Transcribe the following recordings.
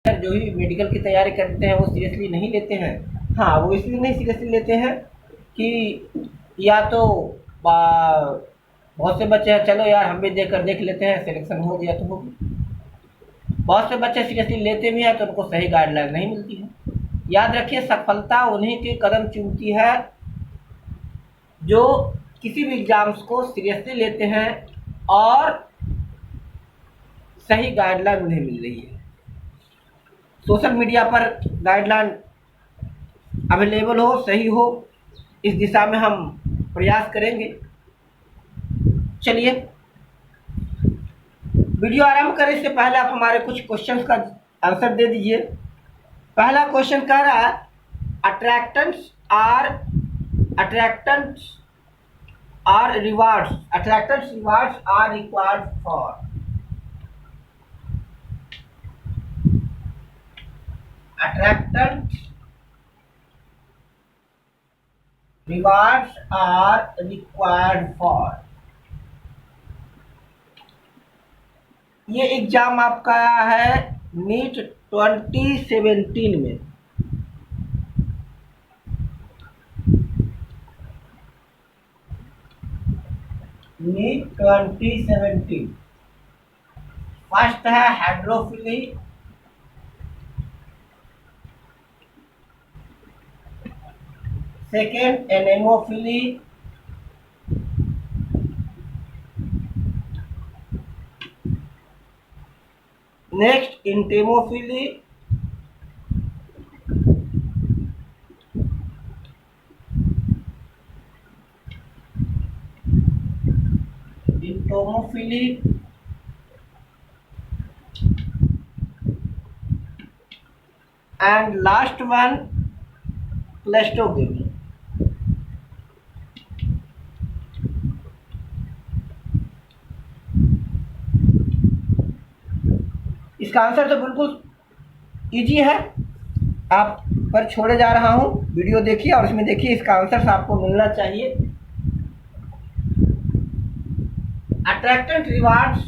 जो भी मेडिकल की तैयारी करते हैं वो सीरियसली नहीं लेते हैं। हाँ, वो इसलिए नहीं सीरियसली लेते हैं कि या तो बहुत से बच्चे हैं, चलो यार हम भी देख लेते हैं, सिलेक्शन हो गया तो हो गया। बहुत से बच्चे सीरियसली लेते भी हैं तो उनको सही गाइडलाइन नहीं मिलती है। याद रखिए, सफलता उन्हीं के कदम चूमती है जो किसी भी एग्जाम्स को सीरियसली लेते हैं और सही गाइडलाइन उन्हें मिल रही है। सोशल मीडिया पर गाइडलाइन अवेलेबल हो, सही हो, इस दिशा में हम प्रयास करेंगे। चलिए, वीडियो आरंभ करें इससे पहले आप हमारे कुछ क्वेश्चंस का आंसर दे दीजिए। पहला क्वेश्चन कह रहा है, attractants are rewards are required for. Attractants rewards are required for। ये एग्जाम आपका आया है नीट 2017 में। नीट 2017 फर्स्ट है hydrophily, second anemophily, next entomophily, entomophily, and last one cleistogamy. इसका आंसर तो बिल्कुल इजी है, आप पर छोड़े जा रहा हूं। वीडियो देखिए और इसमें देखिए, इसका आंसर आपको मिलना चाहिए। अट्रैक्टेंट रिवार्ड्स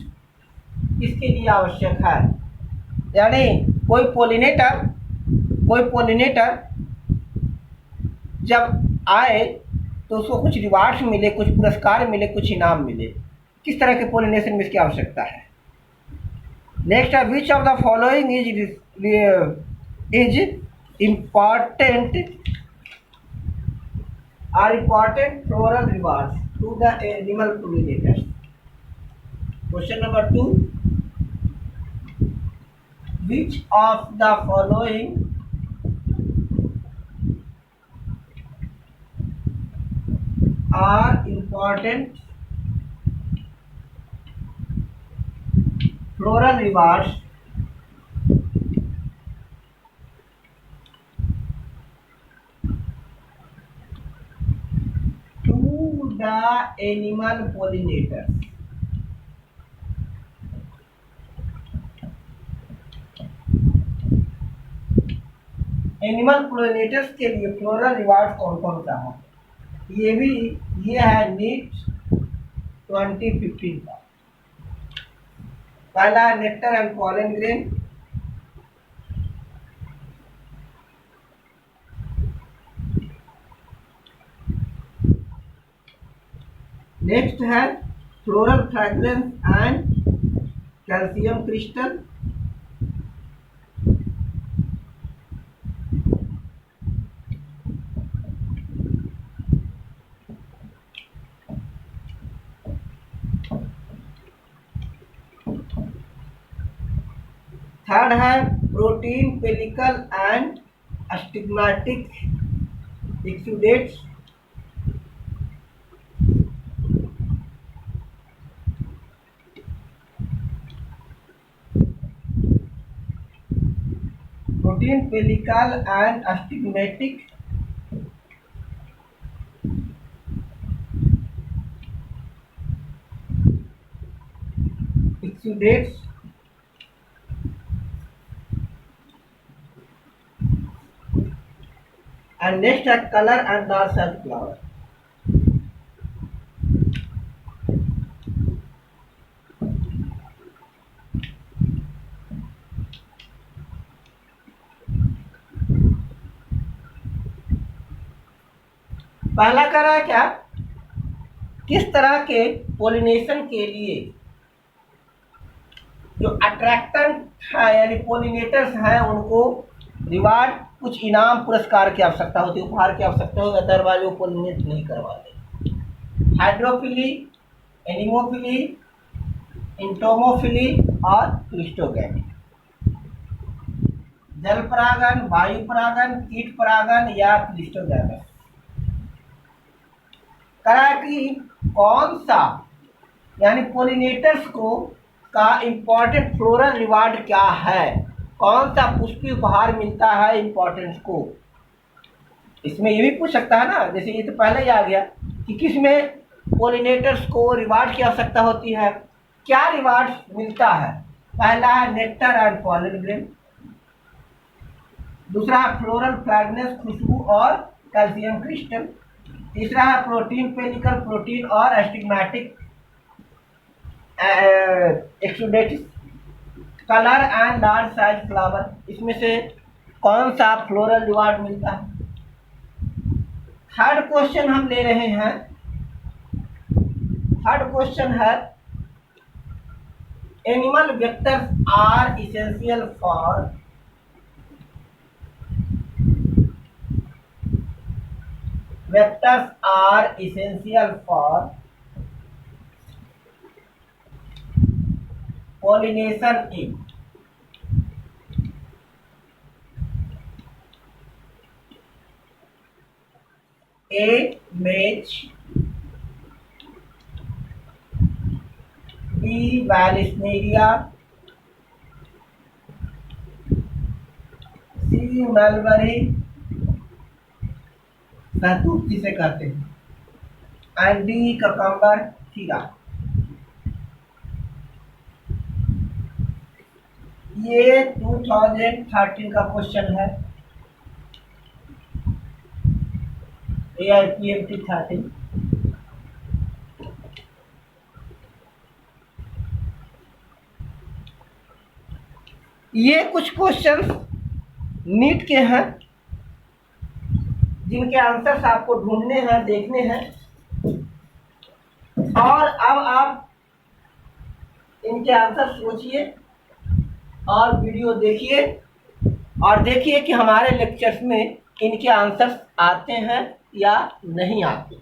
किसके लिए आवश्यक है? यानी कोई पोलिनेटर जब आए तो उसको कुछ रिवार्ड्स मिले, कुछ पुरस्कार मिले, कुछ इनाम मिले। किस तरह के पोलिनेशन में इसकी आवश्यकता है? नेक्स्ट है, which of the following is important floral rewards to the animal pollinators। Question number 2, which of the following are important floral rewards to the animal pollinators? Animal pollinators के लिए फ्लोरल रिवार्ड कौन कौन सा है? ये है NEET 2015 का। पहला है nectar and pollen grain, next है floral fragrance and calcium crystal, third है protein pellicle and stigmatic exudates, protein pellicle and stigmatic exudates, and next है color and dark cell flower। पहला कह रहा है क्या, किस तरह के पोलिनेशन के लिए जो अट्रैक्टेंट है यानी पोलिनेटर्स हैं उनको रिवार्ड, कुछ इनाम पुरस्कार की आवश्यकता होती है, उपहार की आवश्यकता होगी, अदरवाइज वो पोलिनेट नहीं करवाते। हाइड्रोफिली, एनिमोफिली, इंटोमोफिली और क्लिस्टोगैमी। जल परागन, वायु परागन, कीट परागन या क्लिस्टोगैमी। कहा कि कौन सा यानी पोलिनेटर्स को का इंपॉर्टेंट फ्लोरल रिवार्ड क्या है, कौन सा पुष्पी उपहार मिलता है इंपॉर्टेंस को। इसमें ये भी पूछ सकता है ना, जैसे ये तो पहले ही आ गया कि किसमें पोलिनेटर्स को रिवार्ड की आवश्यकता होती है, क्या रिवार्ड मिलता है। पहला है नेक्टर एंड पॉलन ग्रेन, दूसरा है फ्लोरल फ्रेगनेंस, खुशबू और कैल्शियम क्रिस्टल, तीसरा है प्रोटीन, पेनिकल प्रोटीन और stigmatic exudates, colour and large size flower. इसमें से कौन सा फ्लोरल रिवार्ड मिलता है। थर्ड क्वेश्चन हम ले रहे हैं, थर्ड क्वेश्चन है animal vectors are essential for pollination in A. Maize, B. Vallisneria, C. Mulberry, सहतूत जिसे कहते हैं, एंड डी ककम्बर खीरा। ये 2013 का क्वेश्चन है, AIPMT 13। ये कुछ क्वेश्चन नीट के हैं जिनके आंसर्स आपको ढूंढने हैं, देखने हैं, और अब आप इनके आंसर सोचिए और वीडियो देखिए और देखिए कि हमारे लेक्चर्स में इनके आंसर्स आते हैं या नहीं आते।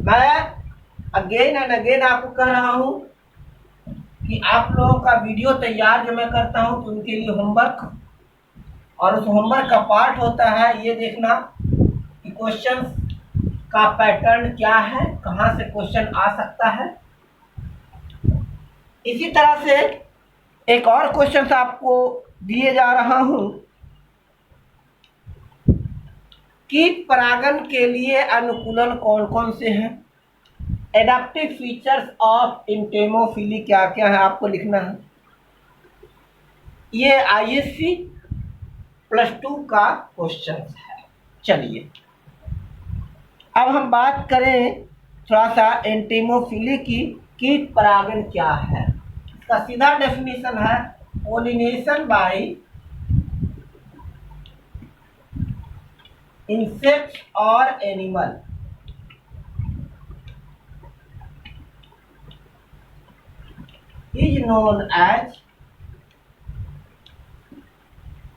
मैं अगेन एंड अगेन आपको कह रहा हूं कि आप लोगों का वीडियो तैयार जो मैं करता हूं तो उनके लिए होमवर्क, और उस होमवर्क का पार्ट होता है ये देखना कि क्वेश्चन का पैटर्न क्या है, कहाँ से क्वेश्चन आ सकता है। इसी तरह से एक और क्वेश्चन आपको दिए जा रहा हूं, कीट परागन के लिए अनुकूलन कौन कौन से हैं, एडाप्टिव फीचर्स ऑफ इंटेमोफिली क्या क्या है आपको लिखना है। ये ISC +2 का क्वेश्चन है। चलिए अब हम बात करें थोड़ा सा एंटेमोफिली की। कीट परागन क्या है, इसका सीधा डेफिनेशन है पोलिनेशन बाय इंसेक्ट्स और एनिमल इज नोन एज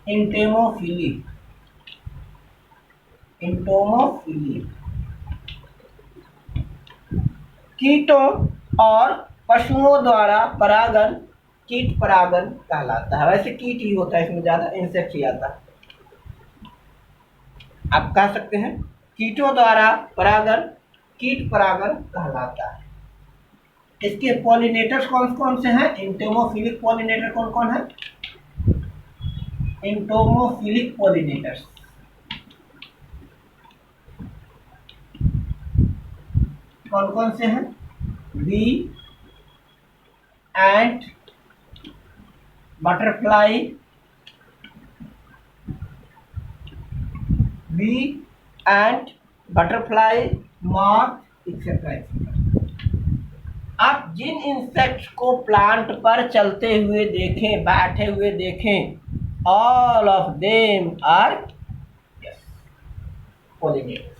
इंटेमोफिली। कीटों और पशुओं द्वारा परागन कीट परागन कहलाता है। वैसे कीट ही होता है, इसमें ज्यादा इंसेक्ट ही आता है। आप कह सकते हैं कीटों द्वारा परागन कीट परागन कहलाता है। इसके पॉलिनेटर्स कौन कौन से हैं, एंटोमोफिलिक पॉलिनेटर कौन कौन है, एंटोमोफिलिक पॉलिनेटर्स कौन कौन से हैं, बी एंट, बटरफ्लाई, बी एंट, बटरफ्लाई, मॉथ एक्सेट्रा। आप जिन इंसेक्ट्स को प्लांट पर चलते हुए देखें, बैठे हुए देखें, all of them are pollinators.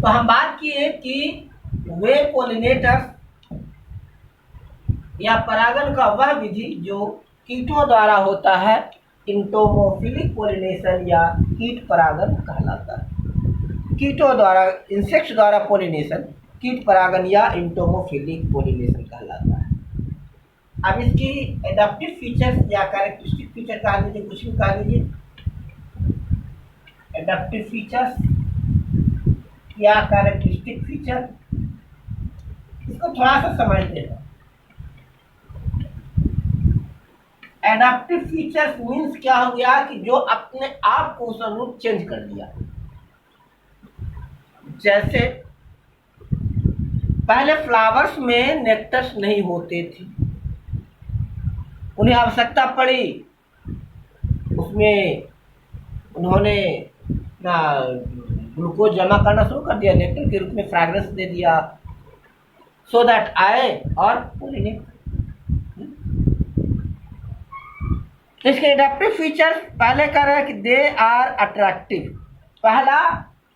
तो हम बात किए कि वे पोलिनेटर्स या परागण का वह विधि जो कीटों द्वारा होता है इंटोमोफिलिक पोलिनेशन या कीट परागण कहलाता है। कीटों द्वारा, इंसेक्ट्स द्वारा पोलिनेशन कीट परागण या इंटोमोफिलिक पोलिनेशन कहलाता है। अब इसकी एडाप्टिव फीचर्स या कैरेक्टरिस्टिक फीचर कहा लीजिए, कुछ भी कहा लीजिए, एडाप्टिव फीचर्स या कैरेक्टरिस्टिक फीचर, इसको थोड़ा सा समझते हैं। एडाप्टिव फीचर्स मीन्स क्या हो गया कि जो अपने आप को उस अनुरूप चेंज कर दिया। जैसे पहले फ्लावर्स में नेक्टर्स नहीं होते थे, उन्हें आवश्यकता पड़ी, उसमें उन्होंने ना ग्लूकोज जमा करना शुरू कर दिया, नेक्टर के रूप में फ्रैग्रेंस दे दिया, सो दैट आए और पोलिनेट। इसके एडाप्टिव फीचर पहले कह रहे हैं कि दे आर अट्रैक्टिव। पहला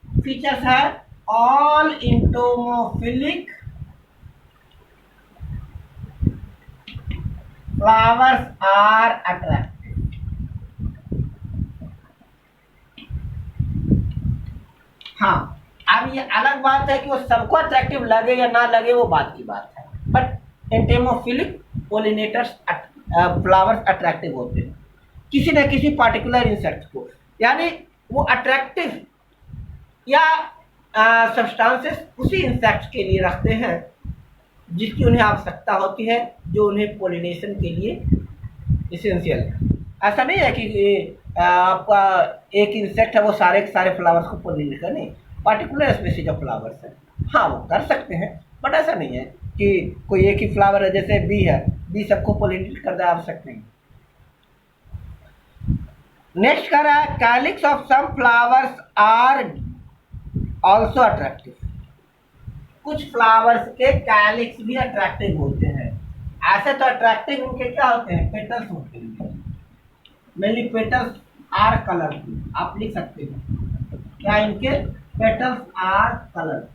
फीचर्स है ऑल इंटोमोफिलिक फ्लावर्स आर अट्रैक्टिव। हाँ, अब ये अलग बात है कि वो सबको अट्रैक्टिव लगे या ना लगे, वो बात की बात है, बट एंटेमोफिलिक पोलिनेटर्स फ्लावर्स अट्रैक्टिव होते हैं किसी न किसी पार्टिकुलर इंसेक्ट को, यानी वो अट्रैक्टिव या सब्सटेंसेस उसी इंसेक्ट के लिए रखते हैं जिसकी उन्हें आवश्यकता होती है, जो उन्हें पोलिनेशन के लिए इसेंशियल है। ऐसा नहीं है कि आपका एक इंसेक्ट है वो सारे के सारे फ्लावर्स को पोलिनेट करे, नहीं, पार्टिकुलर स्पीशीज ऑफ फ्लावर्स है, हाँ वो कर सकते हैं, बट ऐसा नहीं है कि कोई एक ही फ्लावर है, जैसे बी है, बी सबको पोलिनेट करना आवश्यक नहीं। नेक्स्ट कह रहा है calyx of some flowers are also attractive. कुछ फ्लावर्स के कैलिक्स भी अट्रैक्टिव होते हैं। ऐसे तो अट्रैक्टिव उनके क्या होते हैं, पेटल्स होते हैं, मेनली पेटल्स आर कलरफुल, आप लिख सकते हैं क्या, इनके पेटल्स आर कलर।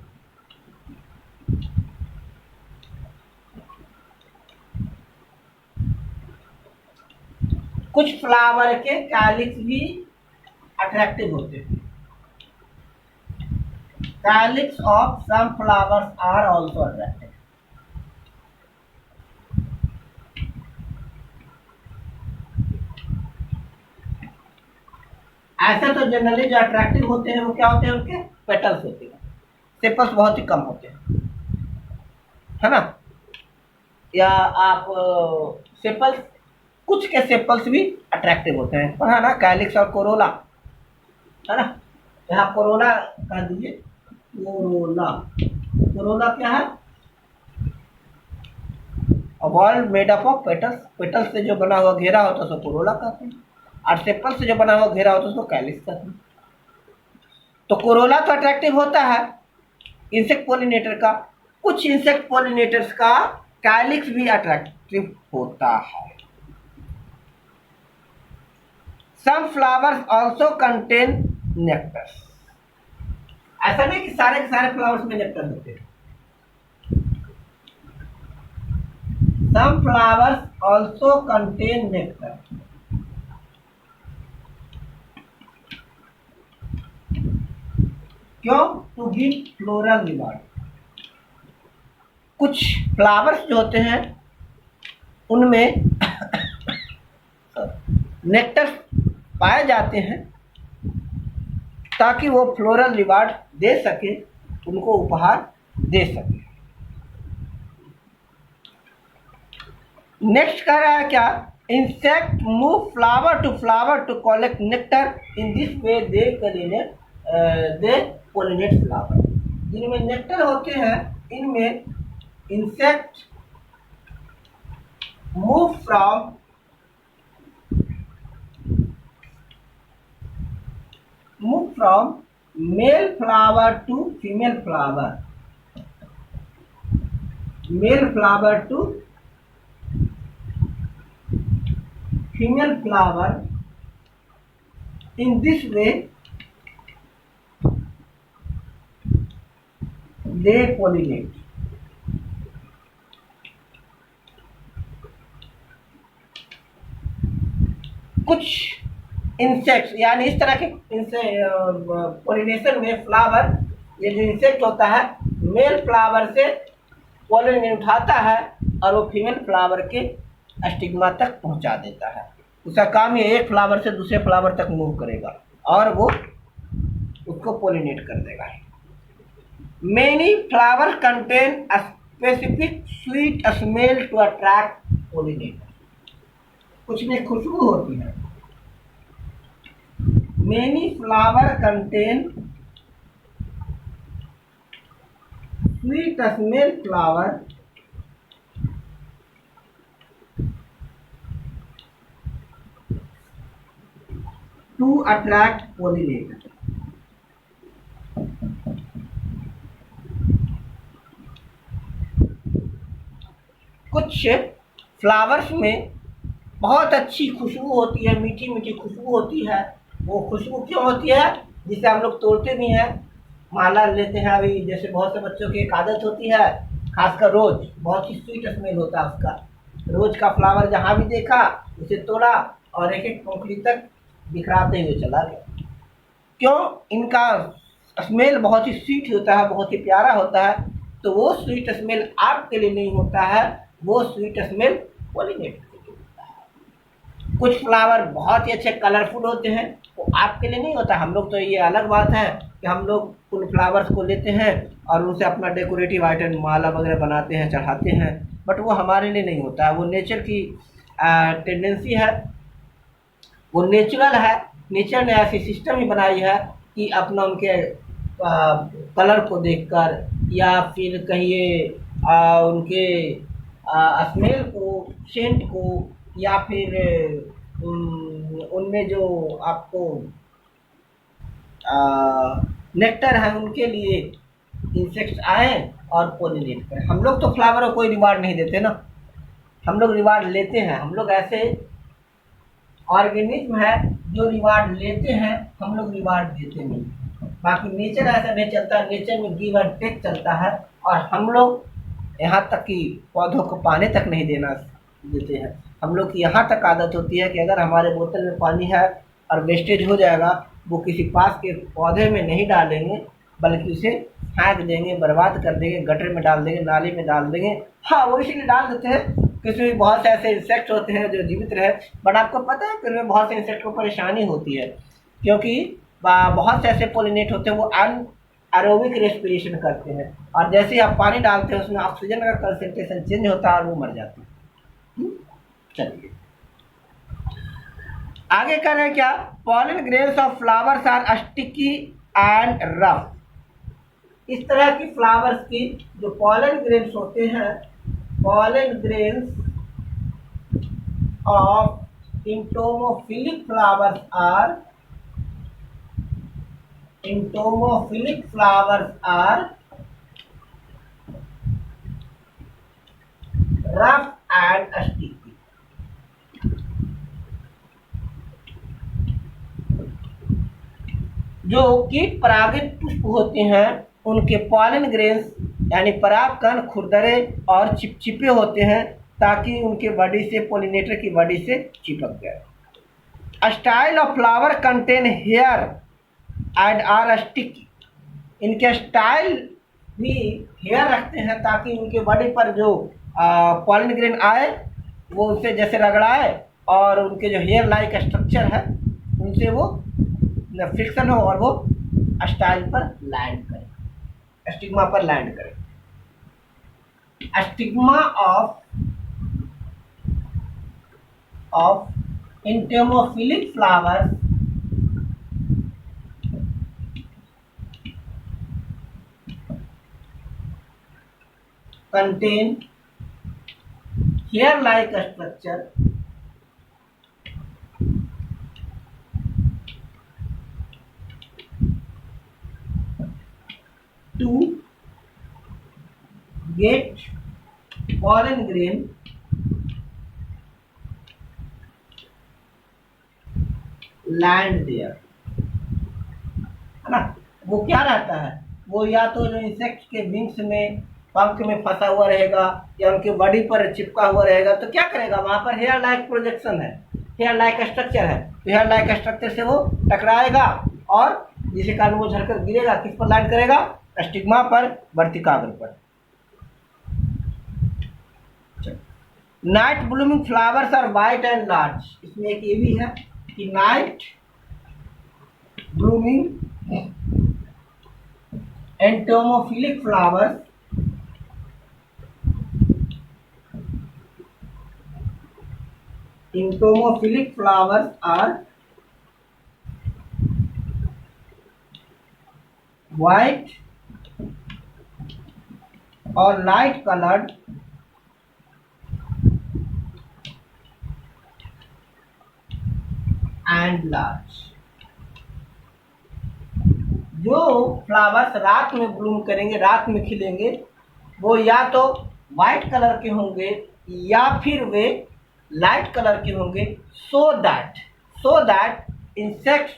कुछ फ्लावर के कैलिक्स भी अट्रैक्टिव होते हैं। Calyx of some flowers are also attractive. ऐसे तो जनरली जो अट्रैक्टिव होते हैं वो क्या होते हैं, उनके पेटल्स होते हैं, सेपल्स बहुत ही कम होते हैं, है ना। या आप सेपल्स, कुछ के सेपल्स भी अट्रैक्टिव होते हैं, पर है ना, कैलिक्स और कोरोला, है ना, यहाँ कोरोला कह दीजिए, कोरोला, कोरोला क्या है, wall made up of petals, petals से जो बना हुआ घेरा होता है उसको कोरोला कहते हैं, और सेपल से जो बना हुआ घेरा होता है उसको कैलिक्स कहते हैं। तो कोरोला तो अट्रैक्टिव होता है इंसेक्ट पोलिनेटर का, कुछ इंसेक्ट पोलिनेटर्स का कैलिक्स भी अट्रैक्टिव होता है। Some flowers also contain nectars. ऐसा नहीं कि सारे के सारे फ्लावर्स में नेक्टर होते हैं। Some flowers also contain nectar. क्यों? To give floral reward. कुछ फ्लावर्स जो होते हैं उनमें नेक्टर पाए जाते हैं ताकि वो फ्लोरल रिवार्ड दे सके, उनको उपहार दे सके। नेक्स्ट कह रहा है क्या, insect move flower to collect nectar, in this way they pollinate flower. जिनमें नेक्टर होते हैं इनमें insect move from male flower to female flower, male flower to female flower. In this way they pollinate. कुछ insects यानी इस तरह के pollination में फ्लावर, ये जो इंसेक्ट होता है मेल फ्लावर से पोलन उठाता है और वो फीमेल फ्लावर के स्टिग्मा तक पहुंचा देता है। उसका काम ये एक फ्लावर से दूसरे फ्लावर तक मूव करेगा और वो उसको पोलिनेट कर देगा। Many flower contain a specific sweet smell to attract pollinator. कुछ में खुशबू होती है। Many flower contain sweet smell flower to attract pollinator. कुछ फ्लावर्स में बहुत अच्छी खुशबू होती है, मीठी मीठी खुशबू होती है। वो खुशबू क्यों होती है? जिसे हम लोग तोड़ते भी हैं, माला लेते हैं। अभी जैसे बहुत से बच्चों की एक आदत होती है, खासकर रोज, बहुत ही स्वीट स्मेल होता है उसका। रोज का फ्लावर जहाँ भी देखा उसे तोड़ा और एक एक पंखुड़ी तक बिखराते हुए चला गया। क्यों? इनका स्मेल बहुत ही स्वीट होता है, बहुत ही प्यारा होता है। तो वो स्वीट स्मेल आपके लिए नहीं होता है, वो स्वीट स्मेल पोलिनेटर के लिए होता है। कुछ फ्लावर बहुत ही अच्छे कलरफुल होते हैं, वो आपके लिए नहीं होता। हम लोग तो ये अलग बात है कि हम लोग उन फ्लावर्स को लेते हैं और उनसे अपना डेकोरेटिव आइटम, माला वगैरह बनाते हैं, चढ़ाते हैं, बट वो हमारे लिए नहीं होता है। वो नेचर की टेंडेंसी है, वो नेचुरल है। नेचर ने ऐसी सिस्टम ही बनाई है कि अपना उनके कलर को देखकर या फिर कहिए उनके स्मेल को, सेंट को, या फिर उनमें जो आपको नेक्टर है उनके लिए इंसेक्ट्स आए और पोलिनेट करें। हम लोग तो फ्लावर को कोई रिवार्ड नहीं देते ना, हम लोग रिवार्ड लेते हैं। हम लोग ऐसे ऑर्गेनिज्म है जो रिवार्ड लेते हैं, हम लोग रिवार्ड देते नहीं। बाकी नेचर ऐसा नहीं चलता, नेचर में गिव एंड टेक चलता है। और हम लोग यहाँ तक कि पौधों को पानी तक नहीं देते हैं। हम लोग की यहाँ तक आदत होती है कि अगर हमारे बोतल में पानी है और वेस्टेज हो जाएगा, वो किसी पास के पौधे में नहीं डालेंगे, बल्कि उसे फेंक देंगे, बर्बाद कर देंगे, गटर में डाल देंगे, नाली में डाल देंगे। हाँ, वो इसीलिए डाल देते हैं क्योंकि बहुत से ऐसे इंसेक्ट होते हैं जो जीवित रहे। बट आपको पता है फिर में बहुत से इंसेक्ट को परेशानी होती है, क्योंकि बहुत से ऐसे पोलिनेट होते हैं वो एरोबिक रेस्पिरेशन करते हैं, और जैसे ही आप पानी डालते हैं उसमें ऑक्सीजन का कंसंट्रेशन चेंज होता है और वो मर जाते हैं। चलिए आगे कर रहे हैं क्या? Pollen grains of flowers are sticky and rough. इस तरह की फ्लावर्स की जो पॉलन ग्रेन्स होते हैं, pollen grains of entomophilic flowers are rough and sticky। जो कीट परागित पुष्प होते हैं उनके पॉलन ग्रेन्स यानी परागकण खुरदरे और चिपचिपे होते हैं, ताकि उनके बॉडी से, पोलिनेटर की बॉडी से चिपक जाए। Style of flower contain hair and are sticky. इनके स्टाइल भी हेयर रखते हैं ताकि उनके बॉडी पर जो पॉलन ग्रेन आए वो उनसे जैसे रगड़ाए और उनके जो हेयर लाइक स्ट्रक्चर है उनसे वो फ्रिक्शन हो और वो स्टाइल पर लैंड करे, स्टिग्मा पर लैंड करे। Stigma of entomophilic flowers contain hair-like structure to get pollen grain land there, है ना। वो क्या रहता है? वो या तो जो इंसेक्ट के विंग्स में, पंख में फंसा हुआ रहेगा या उनके बॉडी पर चिपका हुआ रहेगा, तो क्या करेगा, वहाँ पर हेयर लाइक प्रोजेक्शन है, हेयर लाइक स्ट्रक्चर है, तो हेयर लाइक स्ट्रक्चर से वो टकराएगा और जिसके कारण वो झड़कर गिरेगा, किस पर लैंड करेगा, स्टिग्मा पर, वर्तिकाग्र पर। Night blooming flowers are white and large. इसमें एक ये भी है कि night blooming entomophilic flowers are white or light colored and large। जो फ्लावर्स रात में ब्लूम करेंगे, रात में खिलेंगे, वो या तो वाइट कलर के होंगे या फिर वे लाइट कलर के होंगे, सो दैट इंसेक्ट्स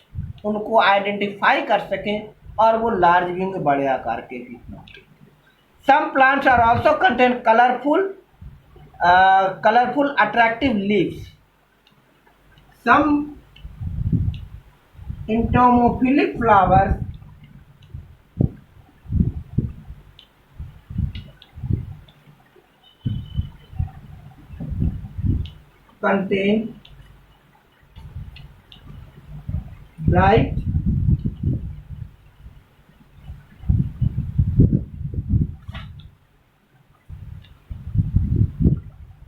उनको आइडेंटिफाई कर सकें और वो लार्ज भी होंगे, बड़े आकार के भी होंगे। Some plants are also contain colourful attractive leaves. Some entomophilic flowers contain bright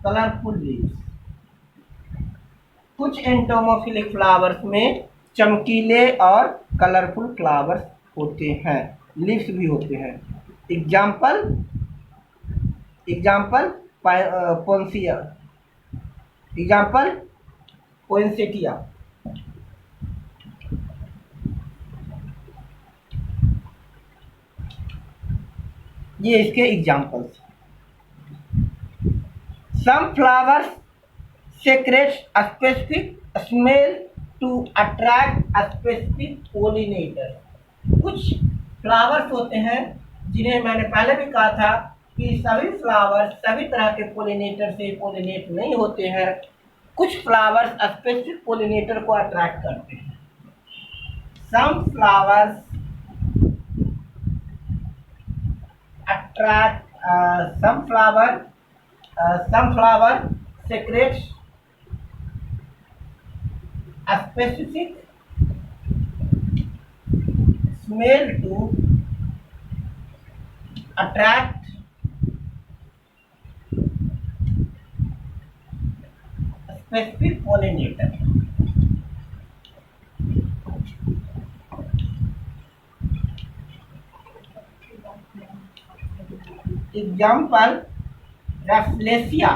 colourful leaves. कुछ एंटोमोफिलिक फ्लावर्स में चमकीले और कलरफुल फ्लावर्स होते हैं, लीव्स भी होते हैं। Example poinsettia. ये इसके examples. Some flowers secretes a specific smell to attract a specific pollinator। कुछ फ्लावर्स होते हैं जिन्हें मैंने पहले भी कहा था कि सभी फ्लावर्स सभी तरह के पोलिनेटर से पोलिनेट नहीं होते हैं। कुछ फ्लावर्स स्पेसिफिक पोलिनेटर को अट्रैक्ट करते हैं। Some flowers secretes a specific smell to attract a specific pollinator। Example Rafflesia.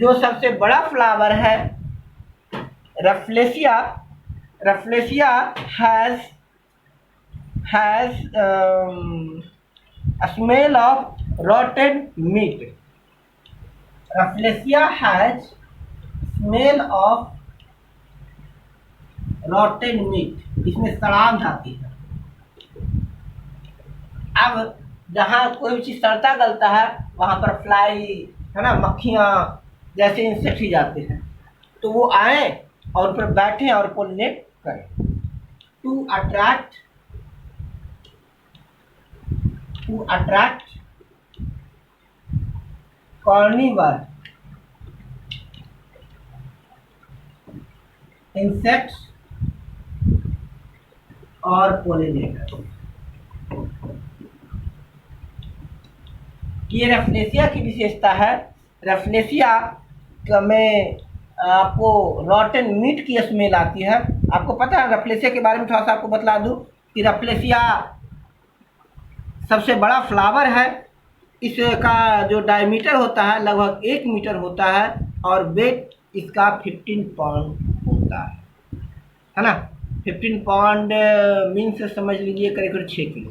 जो सबसे बड़ा फ्लावर है रैफ्लेसिया has a smell of rotten meat। Rafflesia has smell of rotten meat। इसमें सड़ान जाती है। अब जहाँ कोई भी चीज सड़ता गलता है वहां पर फ्लाई है ना, मक्खियाँ जैसे इंसेक्ट ही जाते हैं, तो वो आए और उन पर बैठे और पोलिनेट करें। टू अट्रैक्ट कार्निवर इंसेक्ट्स और पोलिनेटर। ये रैफ्लेसिया की विशेषता है। रैफ्लेसिया में आपको रॉटन मीट की स्मेल आती है। आपको पता है रैफ्लेसिया के बारे में थोड़ा सा आपको बतला दूं कि रैफ्लेसिया सबसे बड़ा फ्लावर है। इसका जो डायमीटर होता है लगभग 1 मीटर होता है और वेट इसका 15 पाउंड होता है ना। 15 पाउंड मीन्स समझ लीजिए करीब 6 किलो।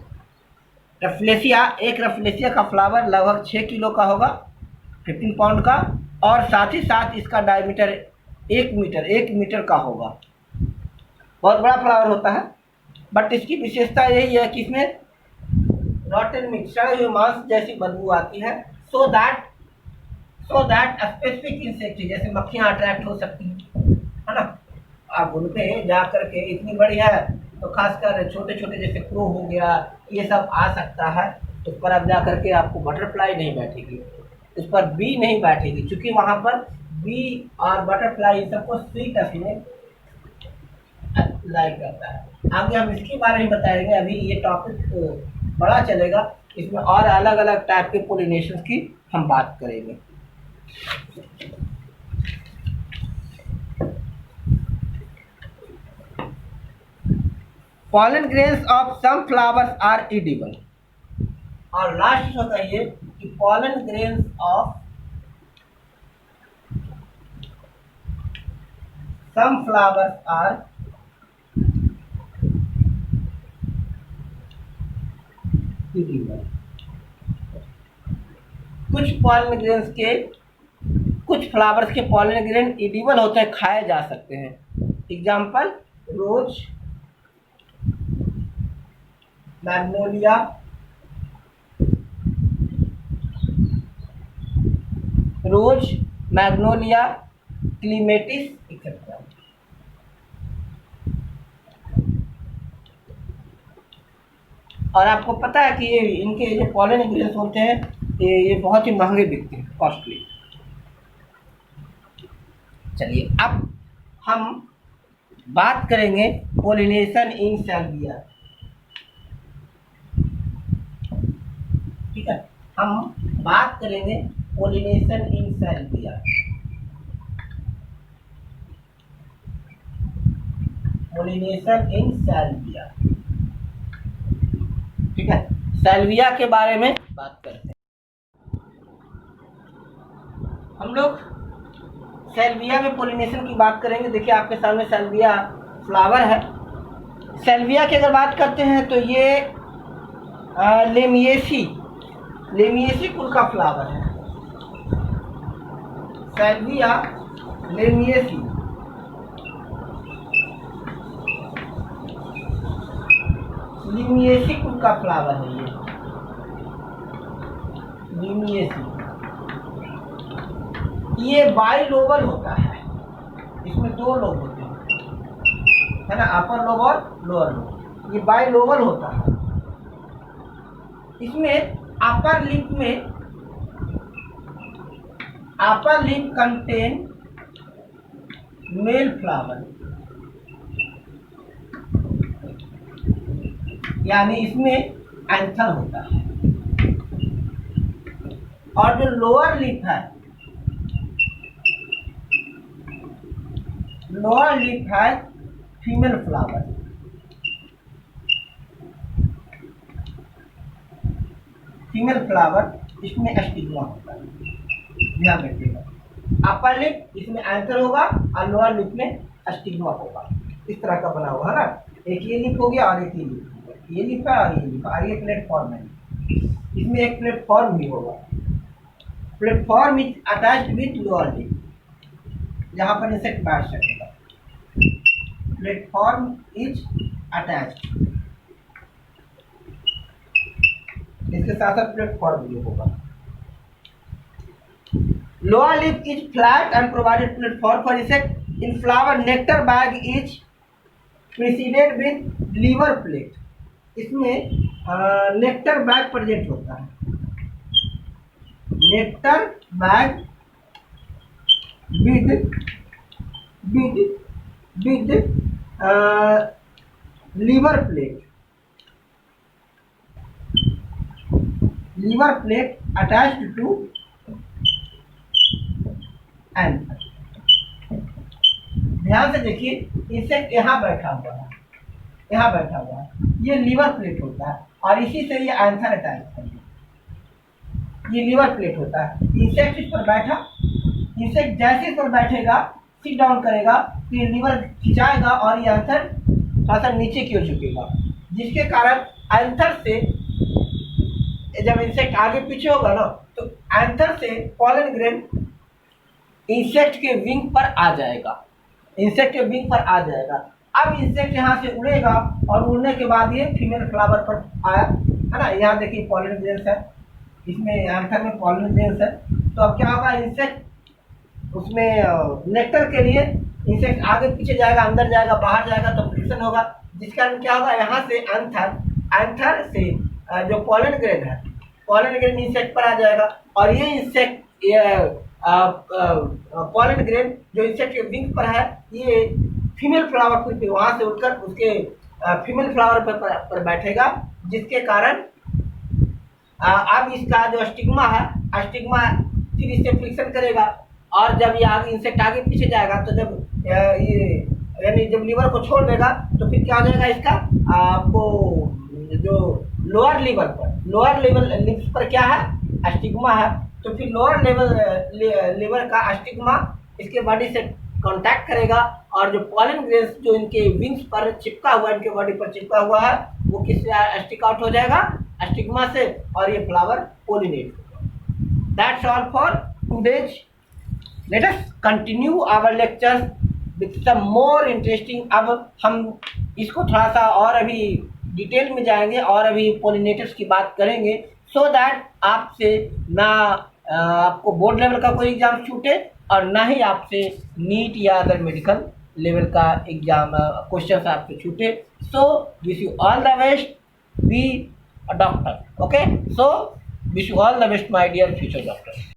एक रैफ्लेसिया का फ्लावर लगभग 6 किलो का होगा, 15 पाउंड का, और साथ ही साथ इसका डायमीटर 1 मीटर का होगा। बहुत बड़ा फ्लावर होता है, बट इसकी विशेषता यही है कि इसमें रॉटन मीट, सड़े हुए मांस जैसी बदबू आती है। सो दैट स्पेसिफिक इंसेक्ट, जैसे मक्खियाँ अट्रैक्ट हो सकती हैं, है ना। आप उन पे जा करके, इतनी बड़ी है तो खासकर छोटे छोटे जैसे क्रो हो गया, ये सब आ सकता है। उस पर आप जा करके आपको बटरफ्लाई नहीं बैठेगी, उस पर बी नहीं बैठेगी, क्योंकि वहाँ पर बी और बटरफ्लाई इन सबको स्वीट स्मेल लाइक करता है। आगे हम इसके बारे में बताएंगे, अभी ये टॉपिक बड़ा चलेगा, इसमें और अलग अलग टाइप के पोलिनेशन की हम बात करेंगे। Pollen grains of some flowers are edible. और लास्ट बताइए कि pollen grains of some flowers are edible. कुछ पॉलन ग्रेन्स के, कुछ फ्लावर्स के पॉलन ग्रेन एडिबल होते हैं, खाए जा सकते हैं। एग्जाम्पल रोज, मैग्नोलिया, रोज, मैग्नोलिया, क्लीमेटिस एक्सेट्रा। और आपको पता है कि ये इनके जो पॉलन ग्रेन्स होते हैं ये बहुत ही महंगे बिकते हैं, कॉस्टली। चलिए अब हम बात करेंगे पोलिनेशन इन सैल्विया। ठीक है, हम बात करेंगे पोलिनेशन इन सैल्विया। पोलिनेशन इन सैल्विया, ठीक है, सैल्विया के बारे में बात करते हैं हम लोग। सैल्विया में पोलिनेशन की बात करेंगे। देखिए आपके सामने सैल्विया फ्लावर है। सैल्विया की अगर बात करते हैं तो ये लेमिएसी कुल का फ्लावर है। सैल्विया लेमिएसी, लिमिएसी कुल का फ्लावर है ये, लिमिएसी। ये बाइलोबल होता है, इसमें दो लोब होते हैं, है ना, अपर लोब और लोअर लोब। ये बाइलोबल होता है। इसमें upper lip contain male flower, यानी इसमें एंथर होता है। और जो लोअर लिप है, लोअर लिप है फीमेल फ्लावर। फीमेल फ्लावर, इसमें स्टिग्मा होता है, ध्यान रखिएगा। अपर लिप इसमें एंकर होगा और लोअर लिप में स्टिग्मा होगा, इस तरह का बना हुआ है ना। एक ये लिप हो गया और एक ये लिप हो गया, ये लिप है और ये लिप, और ये प्लेटफॉर्म है। इसमें एक प्लेटफॉर्म भी होगा। Platform is attached with lower lip, जहाँ पर इंसेक्ट बैठ सकेगा। प्लेटफॉर्म इज अटैच्ड, इसके साथ साथ प्लेटफॉर्म भी होगा। Lower lip is flat and provided platform for insect in flower. Nectar bag is preceded with lever plate. इसमें नेक्टर बैग प्रेजेंट होता है। Nectar bag with lever plate, lever plate attached to anther. ध्यान से देखिए, insect यहाँ बैठा हुआ है, यहाँ बैठा हुआ है, ये लीवर प्लेट होता है और इसी से ये एंथर अटैच है। ये लीवर प्लेट होता है। इंसेक्ट इस पर बैठा, इंसेक्ट जैसे इस पर बैठेगा, सिट डाउन करेगा, तो ये लीवर खिंचाएगा और ये एंथर थोड़ा सा नीचे की ओर झुकेगा, जिसके कारण एंथर से जब इंसेक्ट आगे पीछे होगा ना, तो एंथर से पॉलन ग्रेन इंसेक्ट के विंग पर आ जाएगा, इंसेक्ट के विंग पर आ जाएगा। अब इंसेक्ट यहाँ से उड़ेगा और उड़ने के बाद ये फीमेल फ्लावर पर आया, है ना। यहाँ देखिए पॉलन ग्रेन्स है, इसमें एंथर में पॉलन ग्रेन्स है। तो अब क्या होगा, इंसेक्ट उसमें नेक्टर के लिए इंसेक्ट आगे पीछे जाएगा, अंदर जाएगा, बाहर जाएगा, तो फ्रिक्शन होगा, जिस कारण क्या होगा, यहाँ से एंथर से जो पॉलन ग्रेन है, पॉलन ग्रेन इंसेक्ट पर आ जाएगा और ये इंसेक्ट पॉलन ग्रेन जो इंसेक्ट के विंग पर है, ये फीमेल फ्लावर पर वहाँ से उठकर उसके फीमेल फ्लावर पर बैठेगा, जिसके कारण अब इसका जो स्टिग्मा है, स्टिग्मा फिर इससे फ्रिक्शन करेगा और जब ये आगे इंसेक्ट आगे पीछे जाएगा, तो जब ये यानी जब लीवर को छोड़ देगा तो फिर क्या हो जाएगा, इसका आपको जो लोअर लेवल लिप्स पर क्या है, स्टिग्मा है। तो फिर लोअर लेवल का स्टिग्मा इसके बॉडी से कांटेक्ट करेगा और जो पॉलन ग्रेन्स जो इनके विंग्स पर चिपका हुआ है, इनके बॉडी पर चिपका हुआ है, वो किससे स्टिक आउट हो जाएगा, स्टिग्मा से, और ये फ्लावर पोलिनेट होगा। That's all for today's. Let us continue our lectures with some more interesting. अब हम इसको थोड़ा सा और अभी डिटेल में जाएंगे और अभी पोलिनेटर्स की बात करेंगे, सो दैट आपसे ना आपको बोर्ड लेवल का कोई एग्जाम छूटे और ना ही आपसे नीट या अदर मेडिकल लेवल का एग्जाम क्वेश्चन आपसे छूटे। So wish you all the best, be a doctor. Okay, so wish you all the best my dear future doctor.